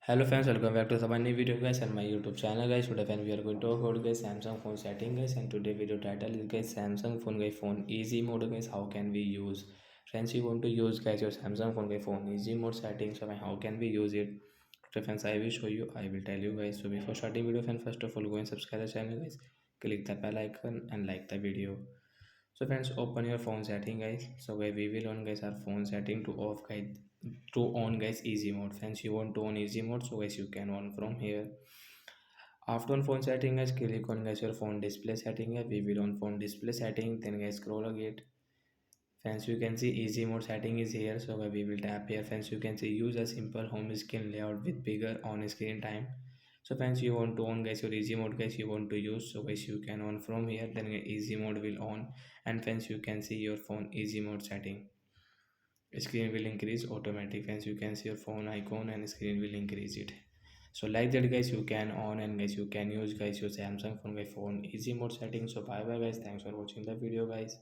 Hello friends, welcome back to the new video guys and my YouTube channel guys. Today friend we are going to talk about guys Samsung phone setting guys, and today video title is guys Samsung phone guys phone easy mode guys. How can we use? Friends, you want to use guys your Samsung phone guys phone easy mode settings. So how can we use it? So friends, I will show you. I will tell you guys. So before starting video, friends, first of all go and subscribe the channel guys. Click the bell icon and like the video. So friends, open your phone setting guys. So guys, we will on guys our phone setting to off guys, to on guys easy mode. Friends, you want to on easy mode, so guys you can on from here. After on phone setting guys, click on guys your phone display setting guys. We will on phone display setting, then guys scroll again. Friends, you can see easy mode setting is here, so guys, we will tap here. Friends, you can see use a simple home screen layout with bigger on screen time. So friends, you want to on guys your easy mode guys, you want to use, so guys you can on from here, then easy mode will on. And friends, you can see your phone easy mode setting, screen will increase automatic. Friends, you can see your phone icon and screen will increase it. So like that guys, you can on and guys you can use guys your Samsung phone by phone easy mode setting. So bye bye guys, thanks for watching the video guys.